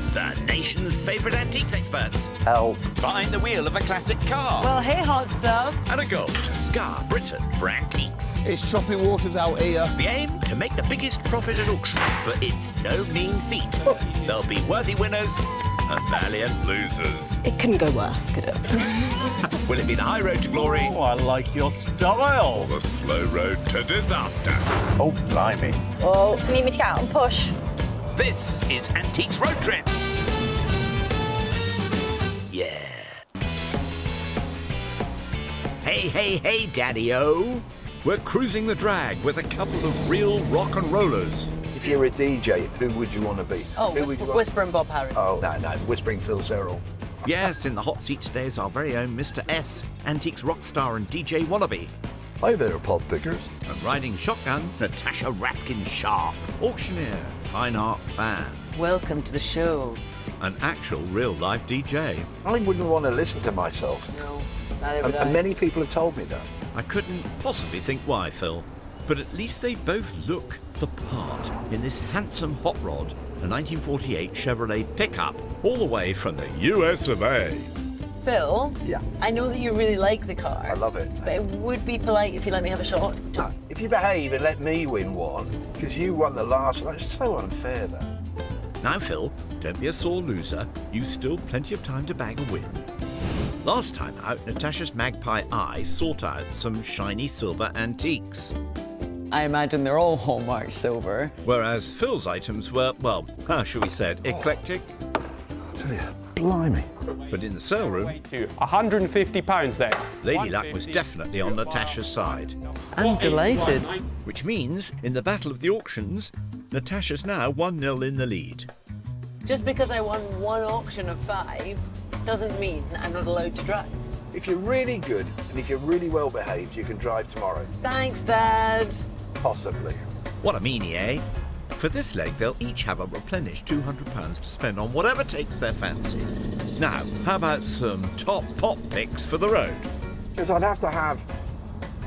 It's the nation's favourite antiques experts. Help. Behind the wheel of a classic car. Well, hey, hot stuff. And a goal to scour Britain for antiques. It's choppy waters out here. The aim? To make the biggest profit at auction. But it's no mean feat. There'll be worthy winners and valiant losers. It couldn't go worse, could it? Will it be the high road to glory? Oh, I like your style. Or the slow road to disaster? Oh, blimey. Oh, need me to get out and push? This is Antiques Road Trip. Yeah. Hey, Daddy-O. We're cruising the drag with a couple of real rock and rollers. If you're a DJ, who would you want to be? Oh, who would you want? Whispering Bob Harris. Oh, no, Whispering Phil Serrell. Yes, in the hot seat today is our very own Mr. S, antiques rock star and DJ wannabe. Hi there, pop pickers. And riding shotgun, Natasha Raskin-Sharp, auctioneer, fine art fan, Welcome to the show. an actual real-life DJ. I wouldn't want to listen to myself. No, neither would I. And many people have told me that. I couldn't possibly think why, Phil. But at least they both look the part in this handsome hot rod, a 1948 Chevrolet pickup, all the way from the US of A. Phil, Yeah. I know that you really like the car. I love it. But it would be polite if you let me have a shot. Just... If you behave and let me win one, because you won the last one, it's so unfair, that. Now, Phil, don't be a sore loser. You've still plenty of time to bag a win. Last time out, Natasha's magpie eye sought out some shiny silver antiques. I imagine they're all hallmark silver. Whereas Phil's items were, well, how shall we say it, eclectic. I tell you, blimey. But in the sale room, To £150 then. Lady Luck was definitely on Natasha's side. I'm delighted. Which means, in the battle of the auctions, Natasha's now 1-0 in the lead. Just because I won one auction of 5 doesn't mean I'm not allowed to drive. If you're really good and if you're really well behaved, you can drive tomorrow. Thanks, Dad. Possibly. What a meanie, eh? For this leg, they'll each have a replenished £200 to spend on whatever takes their fancy. Now, how about some top pop picks for the road? Because I'd have to have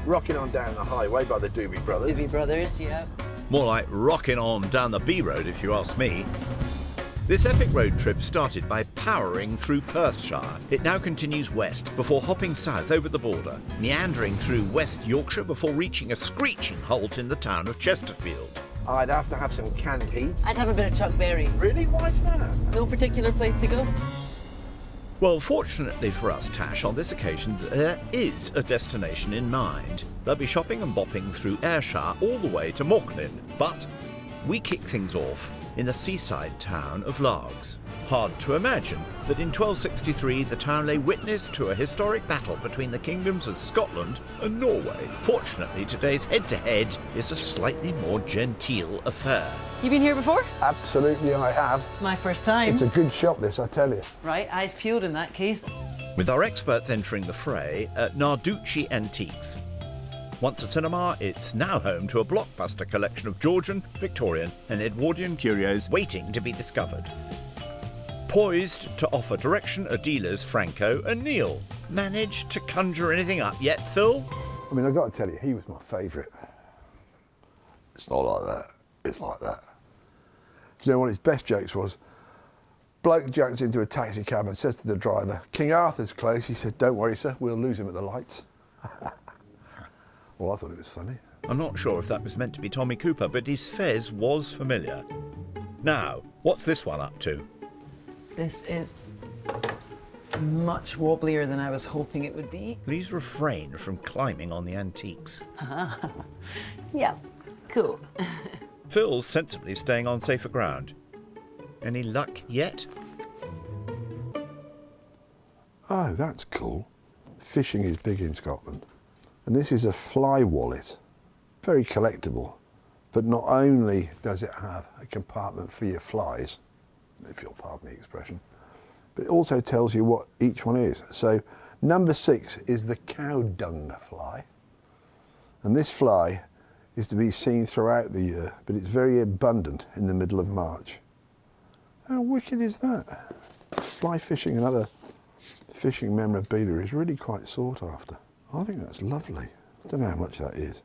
Rocking On Down the Highway by the Doobie Brothers. Doobie Brothers, yeah. More like rocking on down the B road, if you ask me. This epic road trip started by powering through Perthshire. It now continues west before hopping south over the border, meandering through West Yorkshire before reaching a screeching halt in the town of Chesterfield. I'd have to have some canned heat. I'd have a bit of Chuck Berry. Really? Why's that? No particular place to go. Well, fortunately for us, Tash, on this occasion, there is a destination in mind. They'll be shopping and bopping through Ayrshire all the way to Mauchline. But we kick things off in the seaside town of Largs. Hard to imagine that in 1263 the town lay witness to a historic battle between the kingdoms of Scotland and Norway. Fortunately, today's head-to-head is a slightly more genteel affair. You been here before? Absolutely, I have. My first time. It's a good shop, this, I tell you. Right, eyes peeled in that case. With our experts entering the fray at Narducci Antiques. Once a cinema, it's now home to a blockbuster collection of Georgian, Victorian and Edwardian curios waiting to be discovered. Poised to offer direction are dealers Franco and Neil. Managed to conjure anything up yet, Phil? I mean, I've got to tell you, he was my favourite. It's not like that. It's like that. Do you know one of his best jokes was? Bloke jumps into a taxi cab and says to the driver, "King Arthur's close." He said, "Don't worry, sir, we'll lose him at the lights." Well, I thought it was funny. I'm not sure if that was meant to be Tommy Cooper, but his fez was familiar. Now, what's this one up to? This is much wobblier than I was hoping it would be. Please refrain from climbing on the antiques. Yeah, cool. Phil's sensibly staying on safer ground. Any luck yet? Oh, that's cool. Fishing is big in Scotland. And this is a fly wallet. Very collectible. But not only does it have a compartment for your flies, if you'll pardon the expression, but it also tells you what each one is. So number 6 is the cow dung fly. And this fly is to be seen throughout the year, but it's very abundant in the middle of March. How wicked is that? Fly fishing and other fishing memorabilia is really quite sought after. I think that's lovely. I don't know how much that is.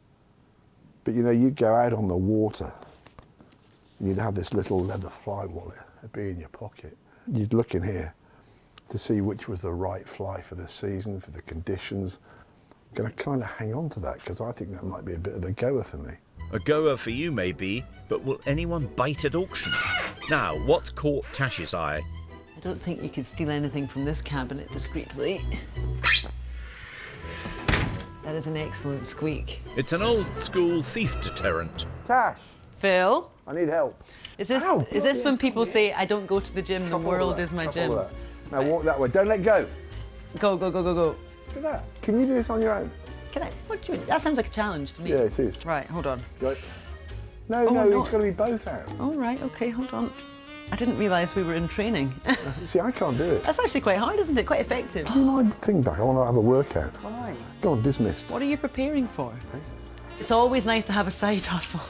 But you know, you go out on the water You'd have this little leather fly wallet. It'd be in your pocket. You'd look in here to see which was the right fly for the season, for the conditions. I'm going to kind of hang on to that because I think that might be a bit of a goer for me. A goer for you, maybe, but will anyone bite at auction? Now, what's caught Tash's eye? I don't think you could steal anything from this cabinet discreetly. That is an excellent squeak. It's an old-school thief deterrent. Tash, Phil? I need help. Is this when people say, I don't go to the gym, the world is my gym? Now walk that way, don't let go. Go, go, go, go, go. Look at that. Can you do this on your own? Can I? What do you? That sounds like a challenge to me. Yeah, it is. Right, hold on. Right. No, Oh, no, no. it's got to be both out. All right, okay, hold on. I didn't realise we were in training. See, I can't do it. That's actually quite hard, isn't it? Quite effective. Do you mind thing back? I want to have a workout. Why? Go on, dismissed. What are you preparing for? It's always nice to have a side hustle.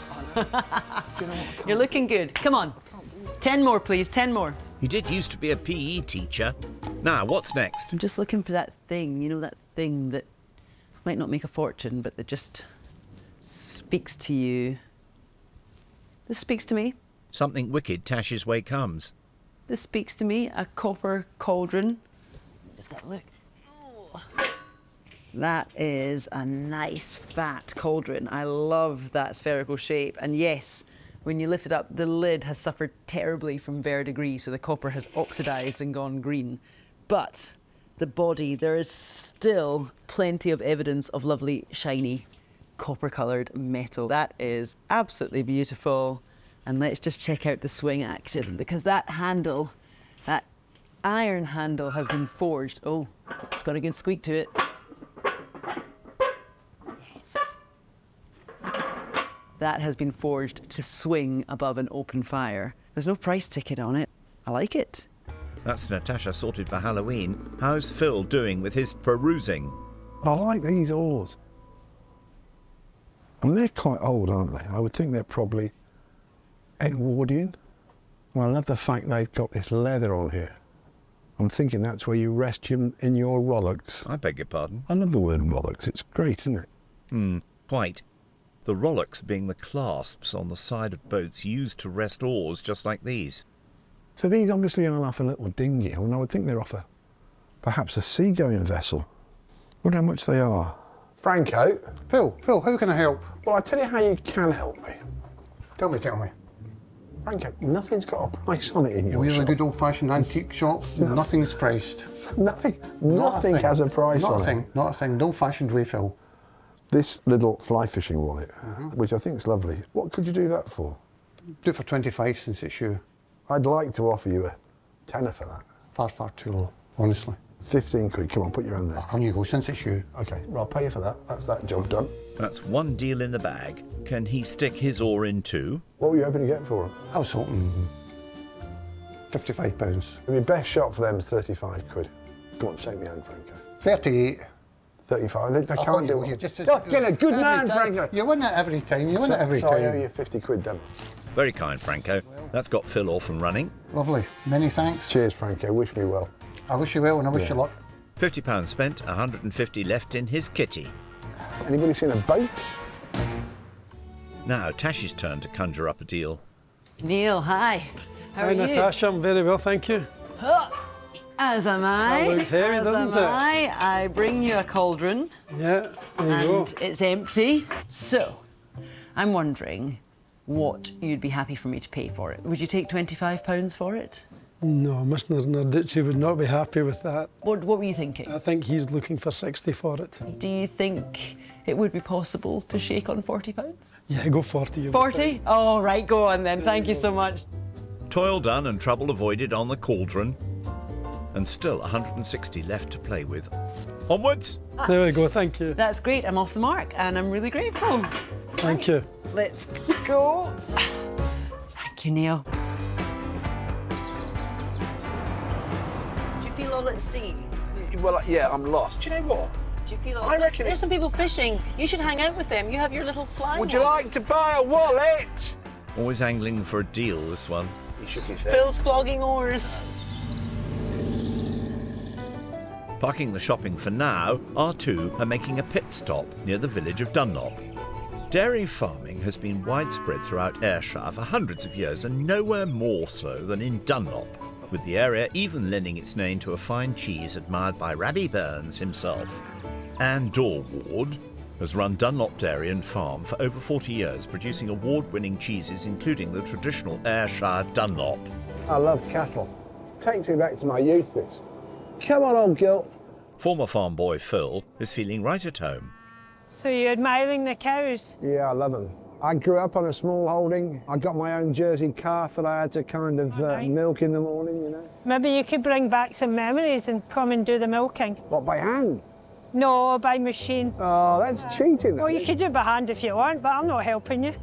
You're looking good. Come on. 10 more, please. 10 more. He did used to be a PE teacher. Now, what's next? I'm just looking for that thing, you know, that thing that might not make a fortune, but that just speaks to you. This speaks to me. Something wicked Tash's way comes. This speaks to me. A copper cauldron. Just have a look. Oh. That is a nice fat cauldron. I love that spherical shape. And yes, when you lift it up, the lid has suffered terribly from verdigris, so the copper has oxidised and gone green. But the body, there is still plenty of evidence of lovely, shiny, copper-coloured metal. That is absolutely beautiful. And let's just check out the swing action, because that handle, that iron handle has been forged. Oh, it's got a good squeak to it. Yes. That has been forged to swing above an open fire. There's no price ticket on it. I like it. That's Natasha sorted for Halloween. How's Phil doing with his perusing? I like these oars. And they're quite old, aren't they? I would think they're probably Edwardian. Well, I love the fact they've got this leather on here. I'm thinking that's where you rest him in your rollocks. I beg your pardon? I love the word rollocks. It's great, isn't it? Quite. The rollocks being the clasps on the side of boats used to rest oars just like these. So these obviously are off a little dinghy, and I would think they're off perhaps a seagoing vessel. I wonder how much they are. Franco? Phil, how can I help? Well, I'll tell you how you can help me. Tell me. Franco, nothing's got a price on it in your We're a shop. good old-fashioned antique shop. Nothing's priced. Nothing Not a thing. has a price Not on a thing. it. Not a thing. The old-fashioned way, Phil. This little fly fishing wallet, which I think is lovely, what could you do that for? Do it for 25 since it's you. I'd like to offer you a tenner for that. Far too low, honestly. 15 quid, come on, put your hand there. On you go, since it's you. Okay, well, I'll pay you for that. That's that job done. That's one deal in the bag. Can he stick his oar in too? What were you hoping to get for them? I was hoping £55. My best shot for them is 35 quid. Go on, shake my hand, Franco. 38. 35, they can't do it. Just Get a good every man, time. Franco. You win it every time. You win it every So I owe time. you 50 quid, don't Very kind, Franco. That's got Phil off and running. Lovely. Many thanks. Cheers, Franco. Wish me well. I wish you well and I wish you luck. £50 spent, 150 left in his kitty. Anybody seen a boat? Now Tash's turn to conjure up a deal. Neil, hi. How are you? Natasha, I'm very well, thank you. As am I. That looks hairy, As doesn't am it? I bring you a cauldron. Yeah, there you go. And it's empty. So, I'm wondering what you'd be happy for me to pay for it. Would you take £25 for it? No, Mr. Narducci would not be happy with that. What were you thinking? I think he's looking for 60 for it. Do you think it would be possible to shake on £40? Yeah, go 40. you'll be 40? Oh, right, go on then. Thank you so much. Toil done and trouble avoided on the cauldron. And still 160 left to play with. Onwards! fine. There we go, thank you. That's great. I'm off the mark and I'm really grateful. Thank you. Let's go. Thank you, Neil. Do you feel all at sea? Well, yeah, I'm lost. Do you know what? Do you feel all... I reckon There's some people fishing. You should hang out with them. You have your little fly. Would you like to buy a wallet? Always angling for a deal, this one. He shook his head. Phil's flogging oars. Parking the shopping for now, our two are making a pit stop near the village of Dunlop. Dairy farming has been widespread throughout Ayrshire for hundreds of years, and nowhere more so than in Dunlop, with the area even lending its name to a fine cheese admired by Rabbi Burns himself. Anne Dorward has run Dunlop Dairy and Farm for over 40 years, producing award-winning cheeses including the traditional Ayrshire Dunlop. I love cattle. Takes me back to my youth, this. Come on, old girl. Former farm boy Phil is feeling right at home. So you're admiring the cows? Yeah, I love them. I grew up on a small holding. I got my own Jersey calf that I had to kind of nice. milk in the morning, you know. Maybe you could bring back some memories and come and do the milking. What, by hand? No, by machine. Oh, that's cheating. Well, you could do it by hand if you want, but I'm not helping you.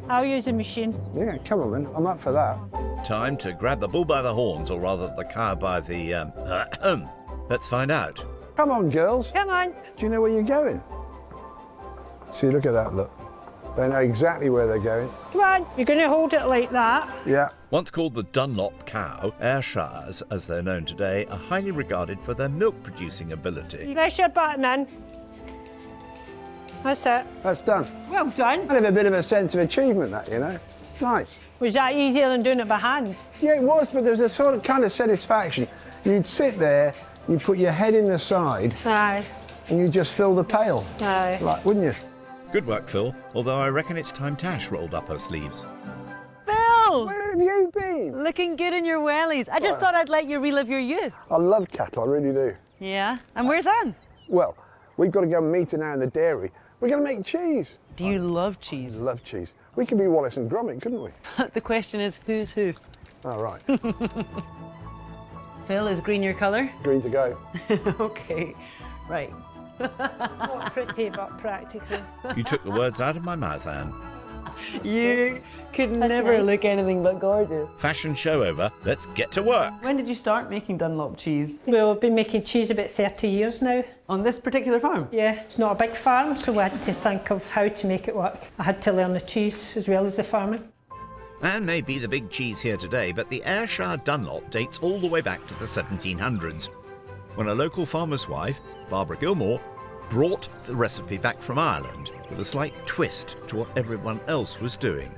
I'll use the machine. Yeah, come on then. I'm up for that. Time to grab the bull by the horns, or rather the cow by the... Let's find out. Come on, girls. Come on. Do you know where you're going? See, look at that, look. They know exactly where they're going. Come on, you're going to hold it like that. Yeah. Once called the Dunlop cow, Ayrshires, as they're known today, are highly regarded for their milk-producing ability. Press your button in. That's it. That's done. Well done. I have a bit of a sense of achievement, that, you know. Nice. Was that easier than doing it by hand? Yeah, it was, but there was a sort of kind of satisfaction. You'd sit there, you'd put your head in the side, Aye. and you'd just fill the pail. Aye. Like, wouldn't you? Good work, Phil, although I reckon it's time Tash rolled up her sleeves. Phil! Where have you been? Looking good in your wellies. I just thought I'd let you relive your youth. I love cattle, I really do. Yeah? And where's Anne? Well, we've got to go and meet her now in the dairy. We're going to make cheese. Do you love I cheese? love cheese. We could be Wallace and Gromit, couldn't we? The question is, who's who? Oh, right. Phil, is green your colour? Green to go. Okay, right. Not pretty, but practically. You took the words out of my mouth, Anne. You could That's never nice. look anything but gorgeous. Fashion show over, let's get to work. When did you start making Dunlop cheese? Well, we've been making cheese about 30 years now. On this particular farm? Yeah, it's not a big farm, so we had to think of how to make it work. I had to learn the cheese as well as the farming. Anne may be the big cheese here today, but the Ayrshire Dunlop dates all the way back to the 1700s, when a local farmer's wife, Barbara Gilmore, brought the recipe back from Ireland with a slight twist to what everyone else was doing.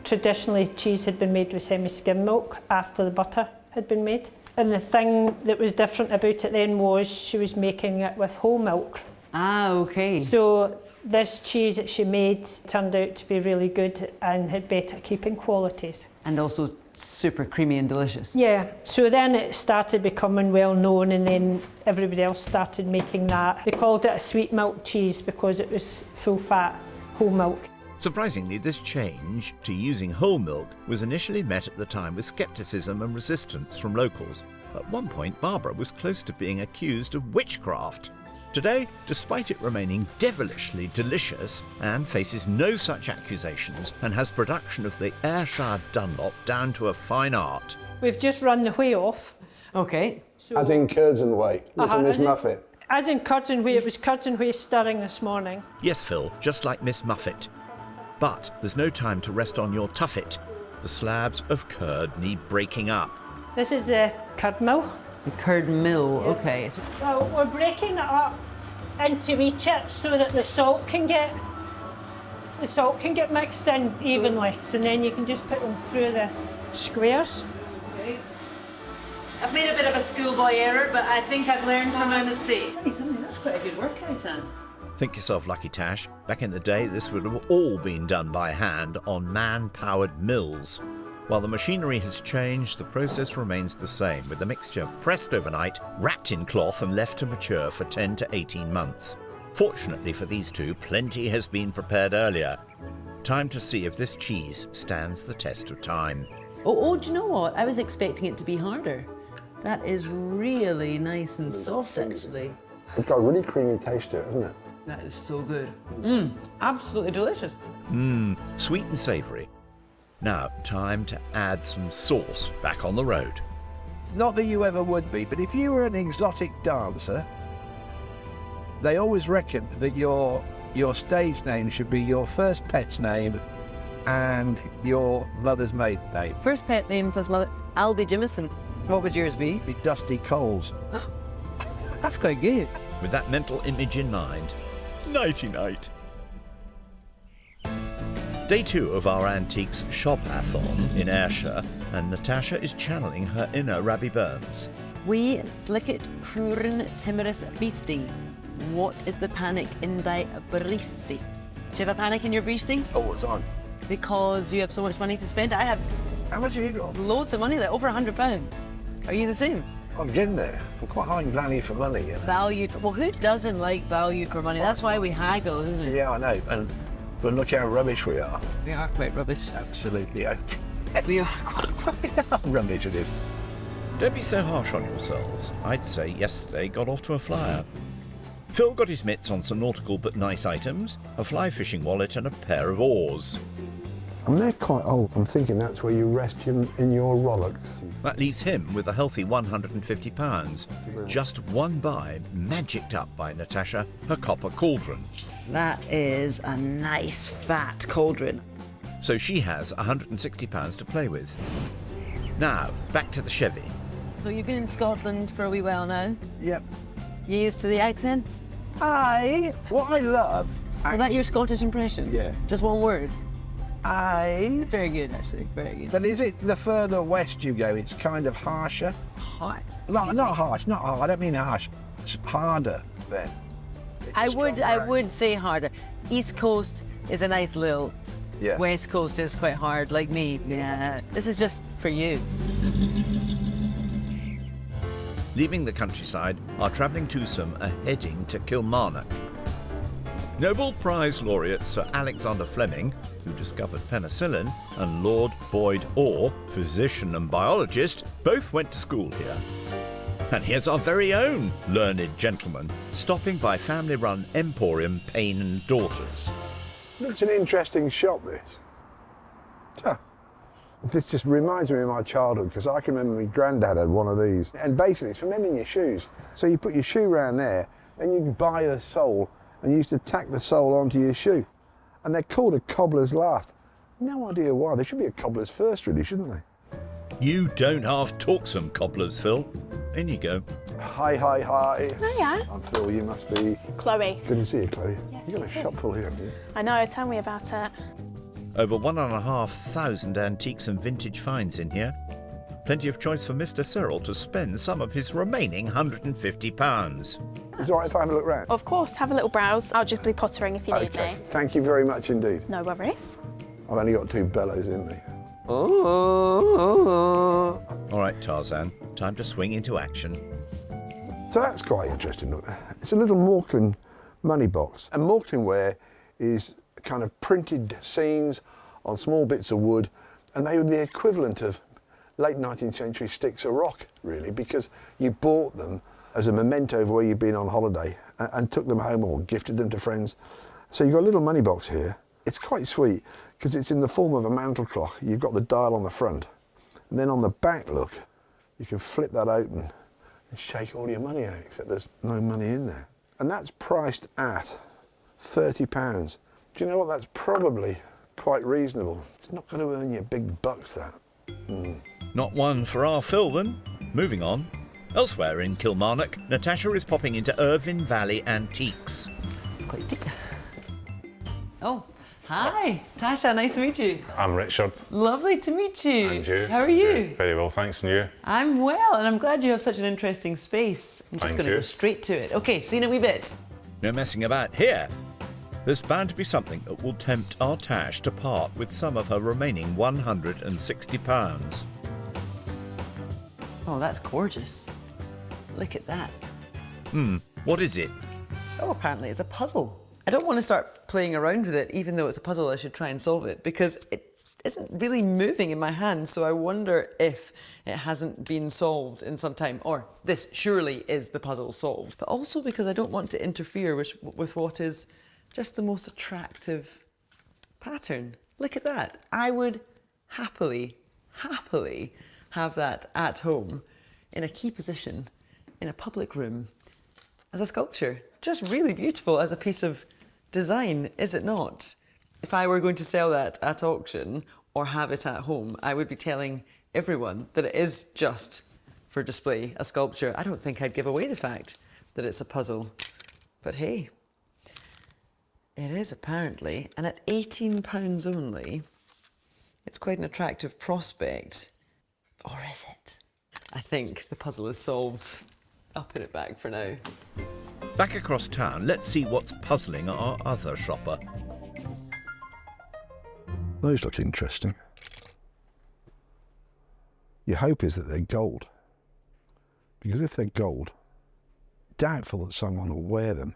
Traditionally, cheese had been made with semi-skim milk after the butter had been made. And the thing that was different about it then was she was making it with whole milk. Ah, okay. So this cheese that she made turned out to be really good and had better keeping qualities. And also super creamy and delicious. Yeah, so then it started becoming well known, and then everybody else started making that. They called it a sweet milk cheese because it was full fat, whole milk. Surprisingly, this change to using whole milk was initially met at the time with scepticism and resistance from locals. At one point, Barbara was close to being accused of witchcraft. Today, despite it remaining devilishly delicious, Anne faces no such accusations and has production of the Ayrshire Dunlop down to a fine art. We've just run the whey off. Okay. So, As in curds and whey, little Miss as in- Muffet. As in curds and whey, it was curds and whey stirring this morning. Yes, Phil, just like Miss Muffet. But there's no time to rest on your tuffet. The slabs of curd need breaking up. This is the curd mill. The curd mill, okay. So Well, we're breaking it up into wee chips so that the salt can get mixed in evenly. So then you can just put them through the squares. I've made a bit of a schoolboy error, but I think I've learned from my mistake. That's quite a good workout, Anne. Think yourself lucky, Tash. Back in the day, this would have all been done by hand on man-powered mills. While the machinery has changed, the process remains the same, with the mixture pressed overnight, wrapped in cloth and left to mature for 10 to 18 months. Fortunately for these two, plenty has been prepared earlier. Time to see if this cheese stands the test of time. Oh, do you know what? I was expecting it to be harder. That is really nice and soft, actually. It's got a really creamy taste to it, hasn't it? That is so good. Absolutely delicious. Sweet and savoury. Now, time to add some sauce back on the road. Not that you ever would be, but if you were an exotic dancer, they always reckon that your stage name should be your first pet's name and your mother's maiden name. First pet name plus mother, Albie Jimison. What would yours be? Be Dusty Coles. That's quite good. With that mental image in mind, nighty-night. Day 2 of our antiques shop-a-thon in Ayrshire, and Natasha is channeling her inner Rabbie Burns. We slicket crurin timorous beastie. What is the panic in thy breastie? Do you have a panic in your breastie? Oh, what's on? Because you have so much money to spend. I have How much have you got? loads of money, like over £100. Are you the same? I'm getting there. I'm quite high in value for money. You know? Value. Well, who doesn't like value for money? That's why we haggle, isn't it? Yeah, I know. But look how rubbish we are. We are quite rubbish. Absolutely. We are quite Rubbish it is. Don't be so harsh on yourselves. I'd say yesterday got off to a flyer. Phil got his mitts on some nautical but nice items, a fly fishing wallet and a pair of oars. And they're quite old. I'm thinking that's where you rest in your rollocks. That leaves him with a healthy £150. Just one buy, magicked up by Natasha, her copper cauldron. That is a nice fat cauldron. So she has £160 to play with. Now, back to the Chevy. So you've been in Scotland for a wee while now? Yep. You used to the accent? What I love... Was that your Scottish impression? Yeah. Just one word? Very good, actually. Very good. But is it the further west you go, it's kind of harsher? Hot. Not harsh, not hard. I don't mean harsh. It's harder then. It's a I stronger would say harder. East Coast is a nice lilt. Yeah. West Coast is quite hard, like me. Yeah. This is just for you. Leaving the countryside, our travelling twosome are heading to Kilmarnock. Nobel Prize laureate Sir Alexander Fleming, who discovered penicillin, and Lord Boyd Orr, physician and biologist, both went to school here. And here's our very own learned gentleman, stopping by family-run Emporium Payne and Daughters. Looks an interesting shop, this. Huh. This just reminds me of my childhood, because I can remember my granddad had one of these. And basically, it's for mending your shoes. So you put your shoe around there, and you buy the sole, and you used to tack the sole onto your shoe. And they're called a cobbler's last. No idea why. They should be a cobbler's first, really, shouldn't they? You don't half talk some cobblers, Phil. In you go. Hi. Hiya. I'm Phil, you must be... Chloe. Good to see you, Chloe. Yes, You've got a you too. shop full here, haven't you? I know, tell me about it. Over 1,500 antiques and vintage finds in here. Plenty of choice for Mr. Cyril to spend some of his remaining £150. Is it all right if I have a look round? Of course, have a little browse. I'll just be pottering if you need Okay, me. thank you very much indeed. No worries. I've only got 2 bellows in me. All right, Tarzan, time to swing into action. So that's quite interesting. Look, it's a little Morclin money box. And Morclin ware is kind of printed scenes on small bits of wood, and they were the equivalent of late 19th century sticks of rock, really, because you bought them as a memento of where you'd been on holiday and took them home or gifted them to friends. So you've got a little money box here. It's quite sweet because it's in the form of a mantle clock. You've got the dial on the front, and then on the back, look, you can flip that open and shake all your money out, except there's no money in there. And that's priced at £30. Do you know what? That's probably quite reasonable. It's not going to earn you big bucks, that. Not one for our Phil, then. Moving on. Elsewhere in Kilmarnock, Natasha is popping into Irvine Valley Antiques. Quite steep. Oh, hi, Tasha, nice to meet you. I'm Richard. Lovely to meet you. And you? How are you? Good. Very well, thanks. And you? I'm well, and I'm glad you have such an interesting space. I'm just Thank going to you. go straight to it. Okay, see you in a wee bit. No messing about here. There's bound to be something that will tempt our Tash to part with some of her remaining £160. Oh, that's gorgeous. Look at that. What is it? Oh, apparently it's a puzzle. I don't want to start playing around with it, even though it's a puzzle, I should try and solve it, because it isn't really moving in my hand, so I wonder if it hasn't been solved in some time, or this surely is the puzzle solved. But also because I don't want to interfere with what is just the most attractive pattern. Look at that. I would happily have that at home in a key position in a public room as a sculpture. Just really beautiful as a piece of design, is it not? If I were going to sell that at auction or have it at home, I would be telling everyone that it is just for display, a sculpture. I don't think I'd give away the fact that it's a puzzle. But hey, It is, apparently. And at £18 only, it's quite an attractive prospect. Or is it? I think the puzzle is solved. I'll put it back for now. Back across town, let's see what's puzzling our other shopper. Those look interesting. Your hope is that they're gold. Because if they're gold, doubtful that someone will wear them.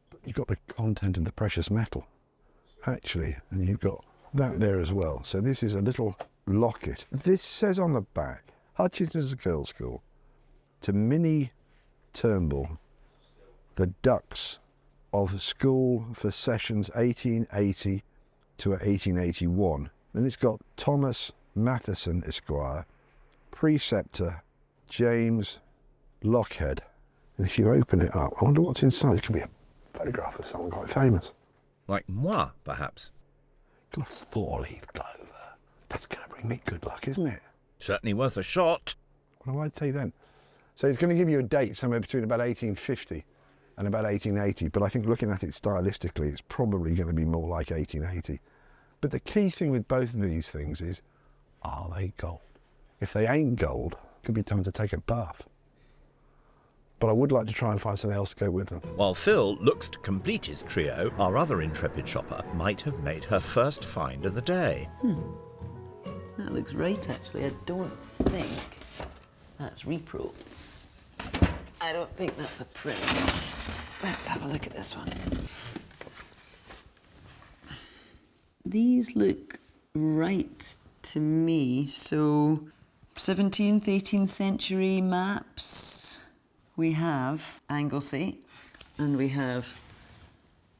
But you've got the content of the precious metal, actually, and you've got that there as well. So this is a little locket. This says on the back, Hutchinson's Girls' School to Minnie Turnbull, the Ducks of School for Sessions 1880 to 1881. Then it's got Thomas Matheson, Esquire, Preceptor James Lockhead. And if you open it up, I wonder what's inside. It could be a photograph of someone quite famous. Like moi, perhaps? Got a 4-leaf clover. That's going to bring me good luck, isn't it? Certainly worth a shot. What do I tell you then? So it's going to give you a date somewhere between about 1850 and about 1880, but I think looking at it stylistically, it's probably going to be more like 1880. But the key thing with both of these things is, are they gold? If they ain't gold, it could be time to take a bath. But I would like to try and find something else to go with them. While Phil looks to complete his trio, our other intrepid shopper might have made her first find of the day. That looks right, actually. I don't think that's repro. I don't think that's a print. Let's have a look at this one. These look right to me. So 17th, 18th century maps. We have Anglesey and we have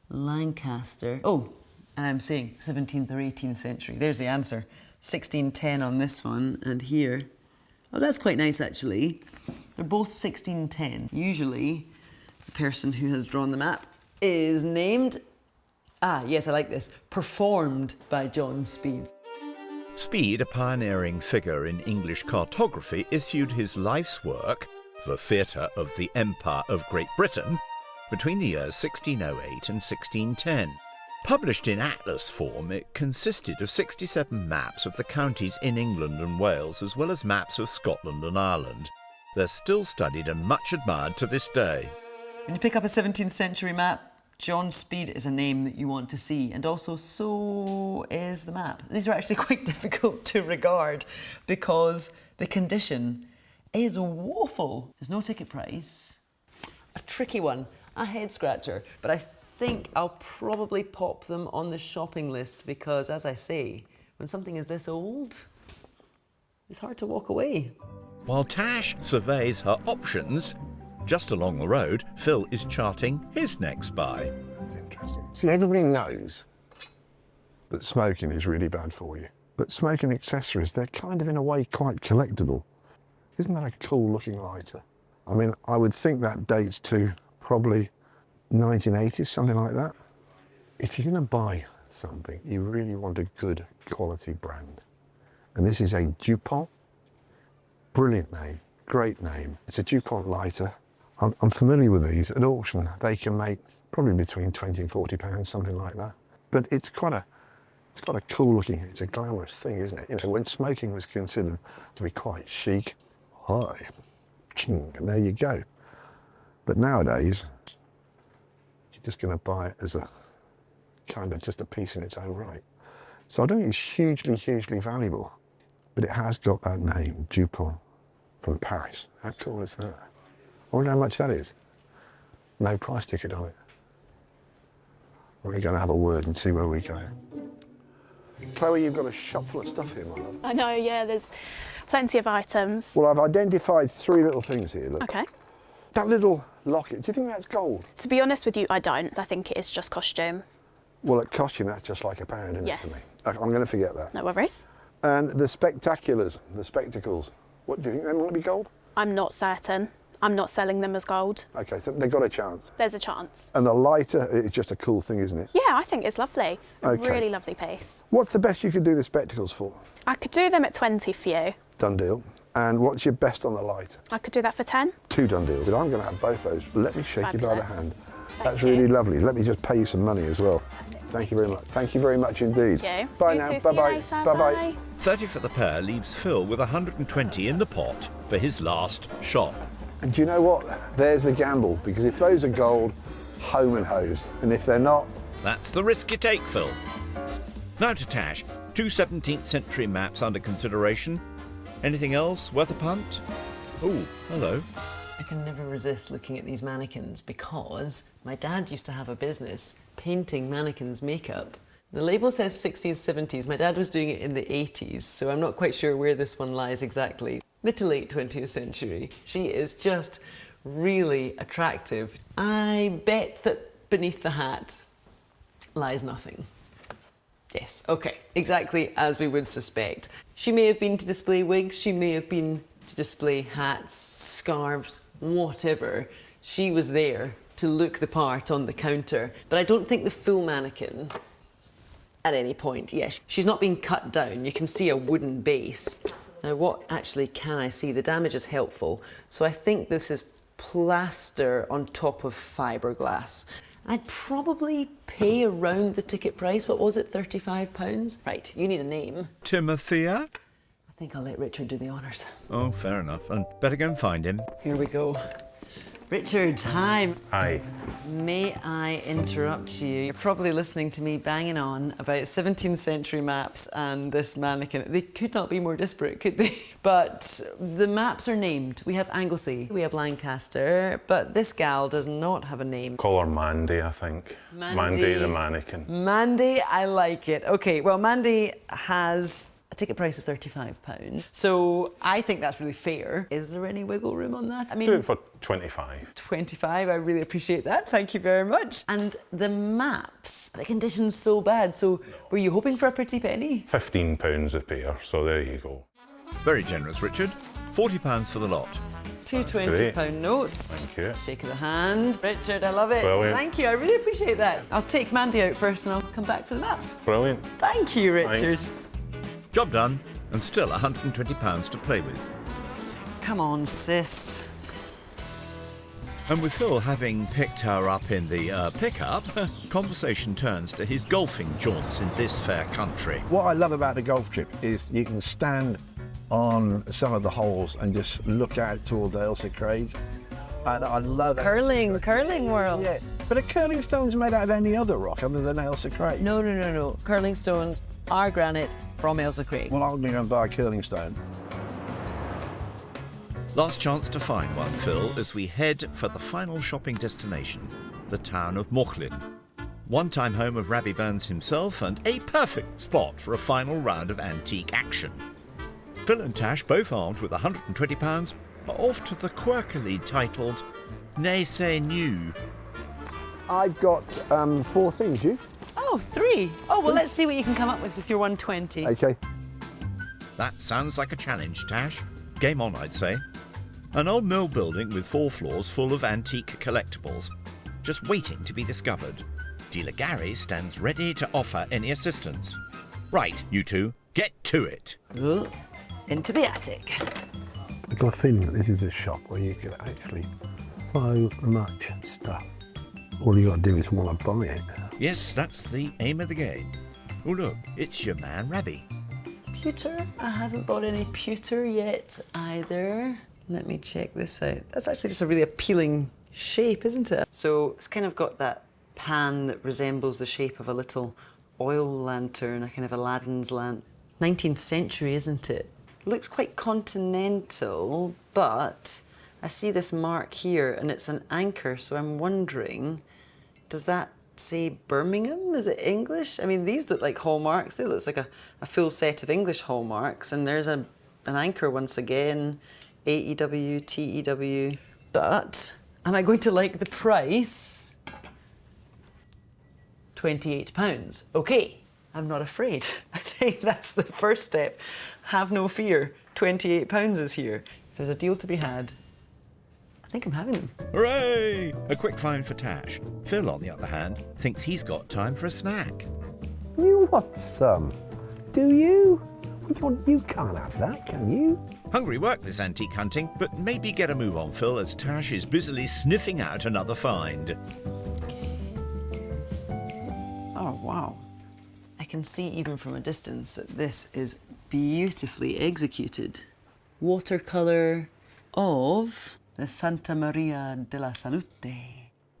Lancaster. Oh, and I'm saying 17th or 18th century. There's the answer. 1610 on this one, and here. Oh, that's quite nice, actually. They're both 1610. Usually, the person who has drawn the map is named... Ah, yes, I like this. Performed by John Speed. Speed, a pioneering figure in English cartography, issued his life's work, The Theatre of the Empire of Great Britain, between the years 1608 and 1610. Published in atlas form, it consisted of 67 maps of the counties in England and Wales, as well as maps of Scotland and Ireland. They're still studied and much admired to this day. When you pick up a 17th century map, John Speed is a name that you want to see, and also so is the map. These are actually quite difficult to regard because the condition is woeful. There's no ticket price. A tricky one, a head scratcher, but I think I'll probably pop them on the shopping list because, as I say, when something is this old, it's hard to walk away. While Tash surveys her options, just along the road, Phil is charting his next buy. That's interesting. See, everybody knows that smoking is really bad for you. But smoking accessories, they're kind of, in a way, quite collectible. Isn't that a cool looking lighter? I mean, I would think that dates to probably 1980s, something like that. If you're going to buy something, you really want a good quality brand. And this is a DuPont. Brilliant name, great name. It's a DuPont lighter. I'm familiar with these. At auction, they can make probably between 20 and 40 pounds, something like that. But it's quite a cool looking, it's a glamorous thing, isn't it? You know, when smoking was considered to be quite chic, hi, ching, and there you go. But nowadays, you're just going to buy it as a kind of just a piece in its own right. So I don't think it's hugely, hugely valuable, but it has got that name, DuPont, from Paris. How cool is that? I wonder how much that is. No price ticket on it. We're going to have a word and see where we go. Chloe, you've got a shop full of stuff here, my love. I know, yeah, there's plenty of items. Well, I've identified 3 little things here, look. Okay. That little locket, do you think that's gold? To be honest with you, I don't. I think it is just costume. Well, at costume, that's just like £1, isn't Yes. it, for me? I'm going to forget that. No worries. And the spectaculars, the spectacles, what do you think they might be gold? I'm not certain. I'm not selling them as gold. Okay, so they've got a chance. There's a chance. And the lighter, it's just a cool thing, isn't it? Yeah, I think it's lovely. Okay. Really lovely piece. What's the best you could do the spectacles for? I could do them at 20 for you. Done deal. And what's your best on the light? I could do that for 10. 2 done deals. But I'm going to have both those. Let me shake you by the Fabulous. hand. That's really lovely. Let me just pay you some money as well. Thank you very much. Thank you very much indeed. Thank you. Bye You now. too. See you Bye-bye. later. Bye-bye. Bye. 30 for the pair leaves Phil with 120 in the pot for his last shop. And do you know what? There's the gamble, because if those are gold, home and hosed. And if they're not, That's the risk you take, Phil. Now to Tash. 2 17th century maps under consideration. Anything else worth a punt? Oh, hello. I can never resist looking at these mannequins because my dad used to have a business painting mannequins' makeup. The label says 1670s. My dad was doing it in the 80s, so I'm not quite sure where this one lies exactly. Mid to late 20th century. She is just really attractive. I bet that beneath the hat lies nothing. Yes, okay, exactly as we would suspect. She may have been to display wigs, she may have been to display hats, scarves, whatever. She was there to look the part on the counter. But I don't think the full mannequin at any point. Yes, she's not been cut down. You can see a wooden base. Now, what actually can I see? The damage is helpful. So I think this is plaster on top of fiberglass. I'd probably pay around the ticket price. What was it, £35? Right, you need a name. Timothea? I think I'll let Richard do the honours. Oh, fair enough. And better go and find him. Here we go. Richard, hi. Hi. May I interrupt you? You're probably listening to me banging on about 17th century maps and this mannequin. They could not be more disparate, could they? But the maps are named. We have Anglesey, we have Lancaster, but this gal does not have a name. Call her Mandy, I think. Mandy the mannequin. Mandy, I like it. Okay, well, Mandy has a ticket price of £35. So I think that's really fair. Is there any wiggle room on that? I mean, Do it for 25. 25, I really appreciate that. Thank you very much. And the maps, the condition's so bad. So were you hoping for a pretty penny? £15 a pair, so there you go. Very generous, Richard. £40 for the lot. Two That's £20 great. notes. Thank you. Shake of the hand. Richard, I love it. Brilliant. Thank you, I really appreciate that. I'll take Mandy out first and I'll come back for the maps. Brilliant. Thank you, Richard. Thanks. Job done, and still £120 to play with. Come on, sis. And with Phil having picked her up in the pickup, conversation turns to his golfing jaunts in this fair country. What I love about a golf trip is you can stand on some of the holes and just look out toward Ailsa Craig. And I love it. Curling world. Yeah, but a curling stone's made out of any other rock other than Ailsa Craig. No. Curling stones are granite from Ailsa Craig. Well, I'm going to go and buy a curling stone. Last chance to find one, Phil, as we head for the final shopping destination, the town of Mauchlin. One-time home of Rabbie Burns himself and a perfect spot for a final round of antique action. Phil and Tash, both armed with £120, are off to the quirkily titled Ne C'est New. I've got 4 things, you? Oh, 3. Oh, well, let's see what you can come up with your 120. Okay. That sounds like a challenge, Tash. Game on, I'd say. An old mill building with 4 floors full of antique collectibles, just waiting to be discovered. Dealer Gary stands ready to offer any assistance. Right, you two, get to it. Ooh, into the attic. I've got a feeling that this is a shop where you can actually so much stuff. All you got to do is want to buy it. Yes, that's the aim of the game. Oh look, it's your man Rabbie. Pewter? I haven't bought any pewter yet either. Let me check this out. That's actually just a really appealing shape, isn't it? So it's kind of got that pan that resembles the shape of a little oil lantern, a kind of Aladdin's lamp. 19th century, isn't it? Looks quite continental, but I see this mark here and it's an anchor, so I'm wondering, does that say Birmingham? Is it English? I mean, these look like hallmarks. They look like a full set of English hallmarks, and there's an anchor once again, AEW, TEW. But am I going to like the price? £28. Okay, I'm not afraid. I think that's the first step. Have no fear. £28 is here. If there's a deal to be had, I think I'm having them. Hooray! A quick find for Tash. Phil, on the other hand, thinks he's got time for a snack. You want some? Do you? You can't have that, can you? Hungry work, this antique hunting, but maybe get a move on, Phil, as Tash is busily sniffing out another find. Oh, wow. I can see even from a distance that this is beautifully executed. Watercolour of the Santa Maria della Salute.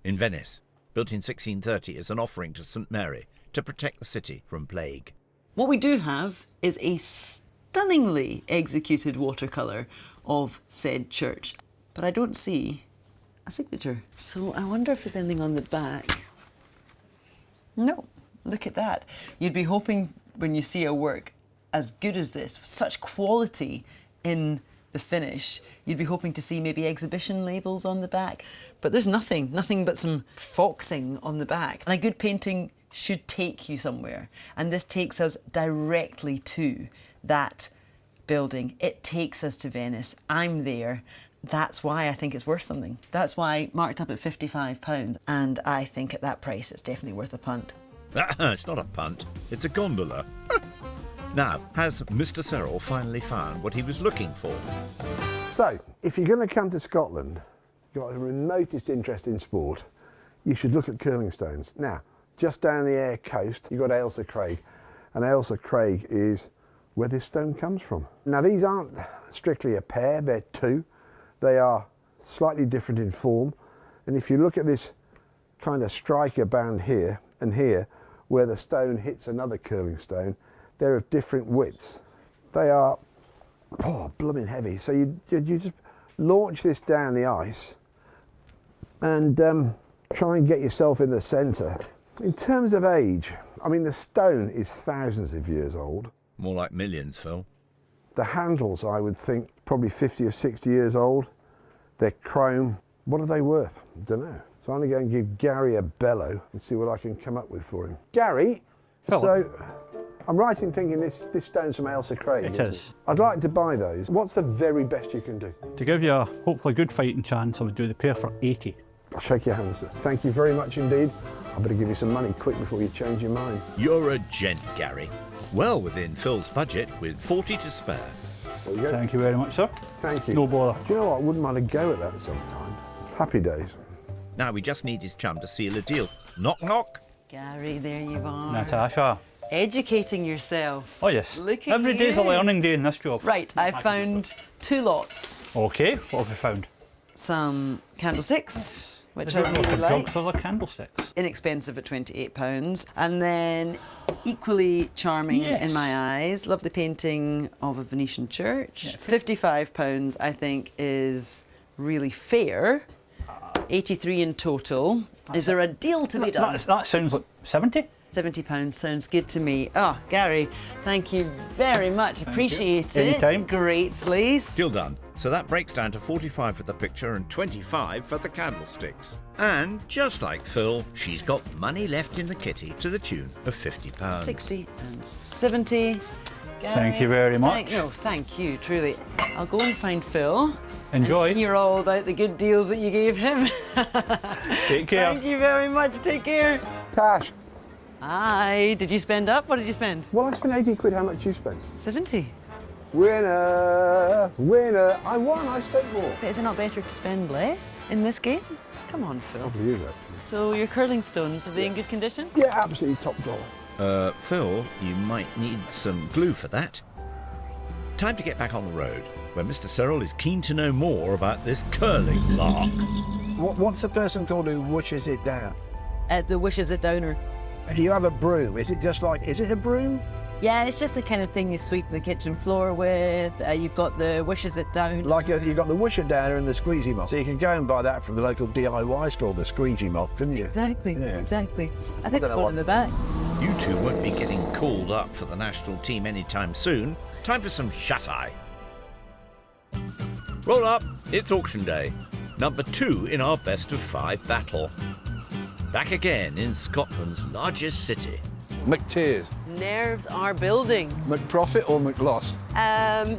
In Venice, built in 1630 as an offering to St Mary to protect the city from plague. What we do have is a stunningly executed watercolour of said church, but I don't see a signature. So I wonder if there's anything on the back. No, look at that. You'd be hoping when you see a work as good as this, such quality in the finish, you'd be hoping to see maybe exhibition labels on the back. But there's nothing but some foxing on the back. And a good painting should take you somewhere. And this takes us directly to that building. It takes us to Venice. I'm there. That's why I think it's worth something. That's why marked up at £55. And I think at that price, it's definitely worth a punt. It's not a punt, it's a gondola. Now, has Mr Serrell finally found what he was looking for? So, if you're going to come to Scotland, you've got the remotest interest in sport, you should look at curling stones. Now, just down the Ayr coast, you've got Ailsa Craig, and Ailsa Craig is where this stone comes from. Now, these aren't strictly a pair, they're two. They are slightly different in form, and if you look at this kind of striker band here and here, where the stone hits another curling stone, they're of different widths. They are, blooming heavy. So you just launch this down the ice and try and get yourself in the centre. In terms of age, I mean, the stone is thousands of years old. More like millions, Phil. The handles, I would think, probably 50 or 60 years old. They're chrome. What are they worth? Don't know. So I'm going to go and give Gary a bellow and see what I can come up with for him. Gary, so I'm right in thinking this stone's from Ailsa Craig. It is. I'd like to buy those. What's the very best you can do? To give you a hopefully good fighting chance, I would do the pair for 80. I'll shake your hand, sir. Thank you very much indeed. I better give you some money quick before you change your mind. You're a gent, Gary. Well within Phil's budget with 40 to spare. There you go. Thank you very much, sir. Thank you. No bother. Do you know what? I wouldn't mind a go at that sometime. Happy days. Now we just need his chum to seal a deal. Knock, knock. Gary, there you are. Natasha. Educating yourself. Oh yes. Look at Every day's a learning day in this job. Right, I found 2 lots. Okay, what have we found? Some candlesticks, which I Is it really like like. drugs or the candlesticks? Inexpensive at £28. And then equally charming in my eyes, lovely painting of a Venetian church. £55 I think is really fair. 83 in total. Is there a deal to be done? That sounds like 70. £70 sounds good to me. Oh, Gary, thank you very much. Appreciate it. Anytime. Greatly. Deal done. So that breaks down to 45 for the picture and 25 for the candlesticks. And just like Phil, she's got money left in the kitty to the tune of £50. 60 and 70. Gary, Thank you very much. Thank you, truly. I'll go and find Phil. Enjoy. And hear all about the good deals that you gave him. Take care. Thank you very much. Take care. Tash. Aye. Did you spend up? What did you spend? Well, I spent 80 quid. How much you spent? 70. Winner, winner. I won. I spent more. Is it not better to spend less in this game? Come on, Phil. Probably is, actually. So your curling stones, are they in good condition? Yeah, absolutely top dollar. Phil, you might need some glue for that. Time to get back on the road, where Mr Serrell is keen to know more about this curling lark. What's the person called who wishes it down? The wishes it downer. And you have a broom. Is it just like, is it a broom? Yeah, it's just the kind of thing you sweep the kitchen floor with. You've got the wishes it down. Like you've got the wisher downer and the squeezy mop. So you can go and buy that from the local DIY store, the squeezy mop, couldn't you? Exactly, Yeah. exactly. I think there's one in the back. You two won't be getting called up for the national team anytime soon. Time for some shut-eye. Roll up, it's auction day. Number 2 in our best of 5 battle. Back again in Scotland's largest city. McTears. Nerves are building. McProfit or McLoss?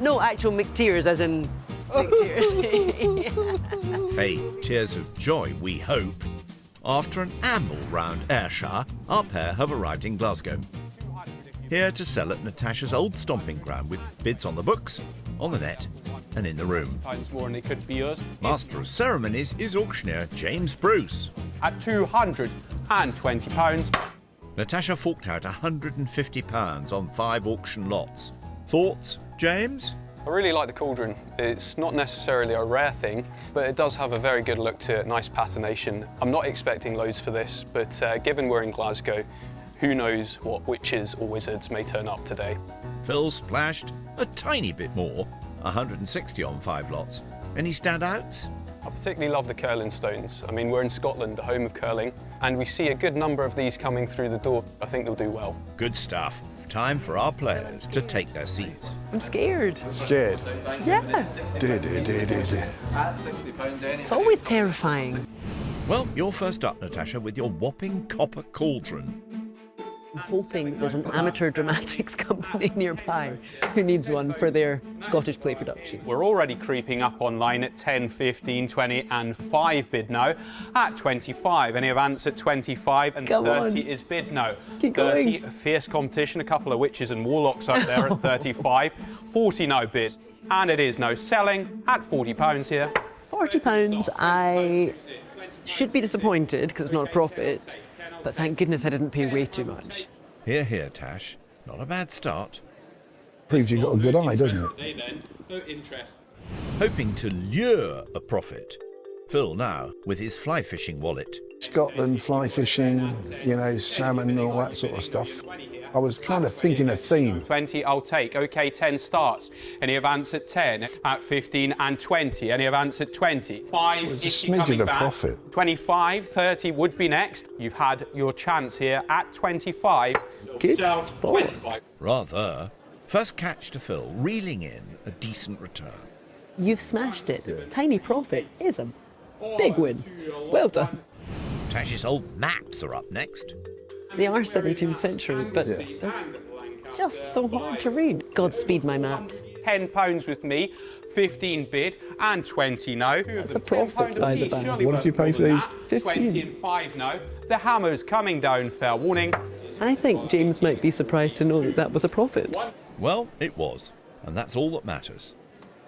No, actual McTears, as in McTears. Hey, tears of joy, we hope. After an amble round Ayrshire, our pair have arrived in Glasgow. Here to sell at Natasha's old stomping ground with bids on the books, on the net and in the room. Pounds more than it could be yours. Master of Ceremonies is auctioneer James Bruce. At £220. Natasha forked out £150 on 5 auction lots. Thoughts, James? I really like the cauldron. It's not necessarily a rare thing, but it does have a very good look to it, nice patination. I'm not expecting loads for this, but given we're in Glasgow, who knows what witches or wizards may turn up today. Phil splashed a tiny bit more, 160 on 5 lots. Any standouts? I particularly love the curling stones. I mean, we're in Scotland, the home of curling, and we see a good number of these coming through the door. I think they'll do well. Good stuff. Time for our players to take their seats. I'm scared. Scared? Yeah. It's always terrifying. Well, you're first up, Natasha, with your whopping copper cauldron. I'm hoping there's an amateur dramatics company nearby who needs one for their Scottish play production. We're already creeping up online at 10, 15, 20 and 5 bid now. At 25, any advance at 25 and Come 30 on. is bid now. Keep 30, going. fierce competition, a couple of witches and warlocks out there at 35. 40 now bid, and it is now selling at £40 here. £40, I should be disappointed because it's not a profit, but thank goodness I didn't pay way too much. Here, here, Tash. Not a bad start. Proves you've got a good eye, doesn't it? No interest. Hoping to lure a profit. Phil now with his fly fishing wallet. Scotland, fly fishing, you know, salmon and all that sort of stuff. I was kind of thinking a theme. 20 I'll take. OK, 10 starts. Any advance at 10, at 15 and 20. Any advance at 20. 5 It's a if smidge you're of coming a back. profit. 25, 30 would be next. You've had your chance here at 25. Good Sell sport. 25. Rather. First catch to Phil, reeling in a decent return. You've smashed it. Tiny profit is a big win. Well done. Tash's old maps are up next. They are 17th century, but they're just so hard to read. Godspeed my maps. £10 with me, 15 bid and 20 now. That's a profit, by the by. What did you pay for these? 20 and 5 now. The hammer's coming down, fair warning. I think James might be surprised to know that that was a profit. Well, it was, and that's all that matters.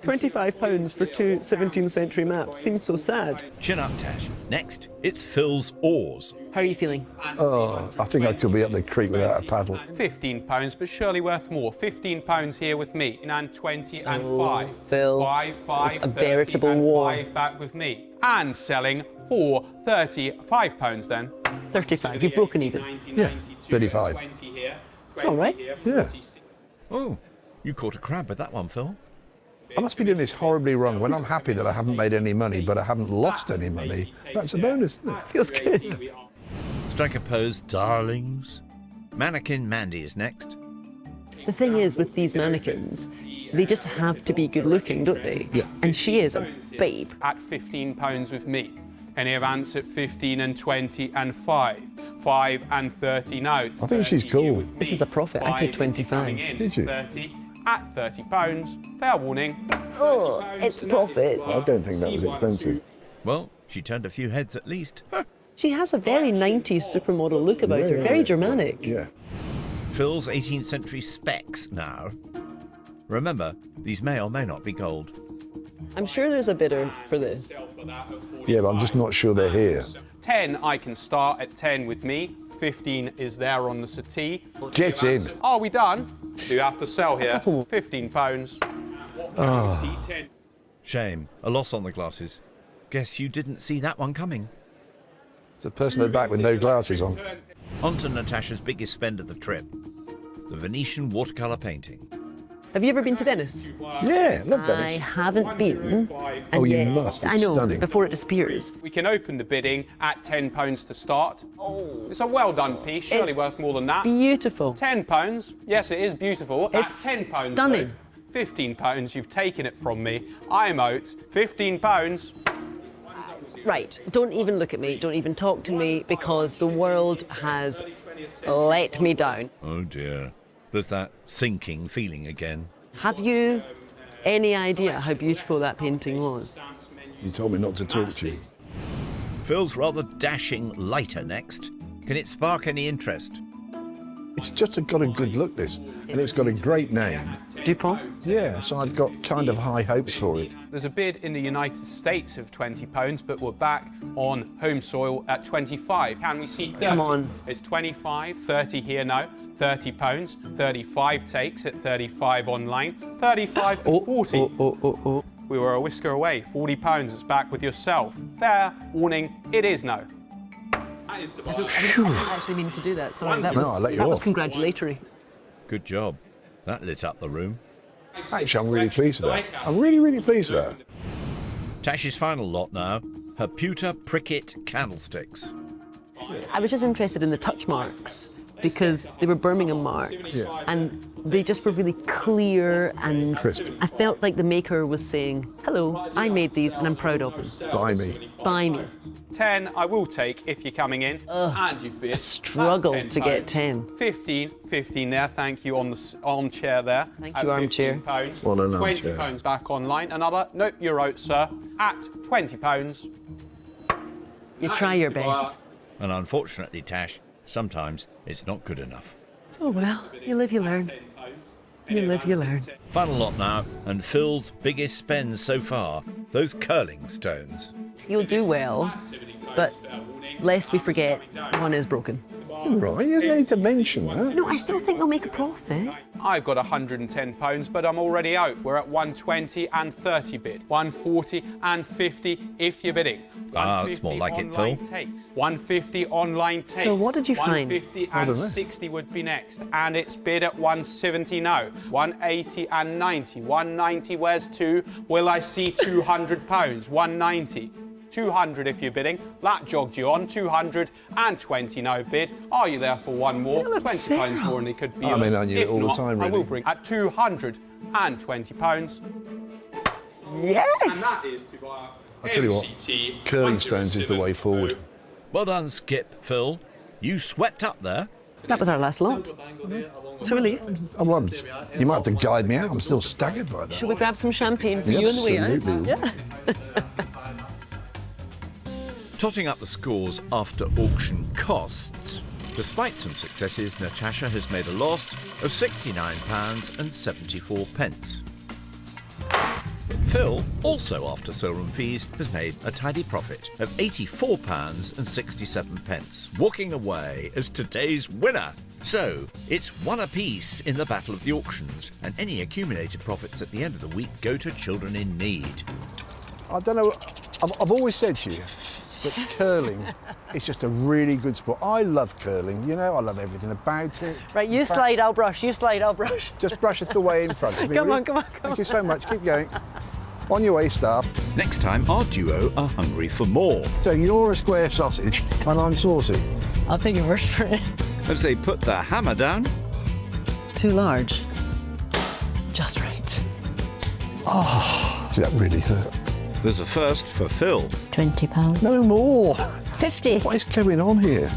£25 for 2 17th century maps seems so sad. Chin up, Tash. Next, it's Phil's oars. How are you feeling? Oh, I think I could be up the creek without a paddle. £15, but surely worth more. £15 here with me, and 20 and 5. Phil, 5, 5, it's a 30 veritable and war. 5 back with me. And selling for £35 then. 35, you've broken even. Yeah, 35. It's all right. Yeah. Oh, you caught a crab with that one, Phil. I must be doing this horribly wrong. When I'm happy that I haven't made any money, but I haven't lost any money, that's a bonus, isn't it? Feels good. Strike a pose, darlings. Mannequin Mandy is next. The thing is with these mannequins, they just have to be good looking, don't they? Yeah. And she is a babe. At £15 with me. Any advance at 15 and 20 and 5. 5 and 30 now. I think she's cool. This is a profit. I paid 25. Did you? 30 at £30. Fair warning. Oh, it's a profit. I don't think that was expensive. Well, she turned a few heads at least. She has a very 90s supermodel look about her, very Germanic. Yeah. Phil's 18th century specs now. Remember, these may or may not be gold. I'm sure there's a bidder for this. Yeah, but I'm just not sure they're here. 10, I can start at 10 with me. 15 is there on the settee. Get in. Are we done? Do you have to sell here? £15. Shame, a loss on the glasses. Guess you didn't see that one coming. It's the person at the back with no glasses on. On to Natasha's biggest spend of the trip. The Venetian watercolour painting. Have you ever been to Venice? Yeah, love I Venice. haven't been. Oh, you yet- must. I It's know, stunning. before it disappears. We can open the bidding at £10 to start. Oh. It's a well done piece, surely It's worth more than that. Beautiful. £10. Yes, it is beautiful. It's at £10. stunning. Though, £15, you've taken it from me. I'm out. £15. Right, don't even look at me, don't even talk to me, because the world has let me down. Oh dear. There's that sinking feeling again. Have you any idea how beautiful that painting was? You told me not to talk to you. Phil's rather dashing lighter next. Can it spark any interest? It's just got a good look, this, and it's got a great name. DuPont? Yeah, so I've got kind of high hopes for it. There's a bid in the United States of £20, but we're back on home soil at 25. Can we see 30? Come on. It's 25, 30 here now, £30, 35 takes at 35 online, 35 and 40. We were a whisker away, £40, it's back with yourself. Fair warning, it is no. I didn't actually mean to do that. Sorry, that was congratulatory. Good job. That lit up the room. Actually, I'm really pleased with that. I'm really, really pleased with that. Tash's final lot now, her pewter pricket candlesticks. I was just interested in the touch marks because they were Birmingham marks and they just were really clear and crisp. I felt like the maker was saying, hello, I made these and I'm proud of them. Buy me. Buy me. 10 I will take if you're coming in, and you've bid. I struggled to get 10. 15 there, thank you on the armchair there. Thank you, armchair. What an armchair. £20 back online. Another, nope, you're out, sir, at £20. You try your best. And unfortunately, Tash, sometimes it's not good enough. Oh well, you live, you learn. You live, you learn. Final lot now, and Phil's biggest spend so far, those curling stones. You'll do well, but lest we forget, one is broken. Right, you don't need to mention that. No, I still think they'll make a profit. I've got £110, but I'm already out. We're at 120 and 30 bid. 140 and 50 if you're bidding. That's more like it, Phil. Takes. 150 online takes. Phil, what did you find? 150 and 60 would be next. And it's bid at 170 now. 180 and 90. 190, where's 2? Will I see £200? 190. 200 if you're bidding. That jogged you on. 220 now bid. Are you there for one more? £20 more and it could be yours. I mean, on you If all the not, time, I will really. bring at £220. Yes! And that is to buy I tell you what, curling stones is the way forward. Well done, Skip, Phil. You swept up there. That was our last lot. Shall we leave? You might have to guide me out. I'm still staggered by that. Shall we grab some champagne for you on the way out? Absolutely. Yeah. Totting up the scores after auction costs. Despite some successes, Natasha has made a loss of £69.74. But Phil, also after sale and fees, has made a tidy profit of £84.67, walking away as today's winner. So, it's one apiece in the battle of the auctions, and any accumulated profits at the end of the week go to children in need. I don't know, I've always said to you that curling is just a really good sport. I love curling, you know, I love everything about it. Right, you slide, I'll brush. You slide, I'll brush. Just brush it the way in front of me. Come on. Thank you so much, keep going. On your way, staff. Next time, our duo are hungry for more. So you're a square sausage and I'm saucy. I'll take your word for it. As they put the hammer down. Too large. Just right. Oh, that really hurt. There's a first for Phil. £20. No more. 50. What is going on here?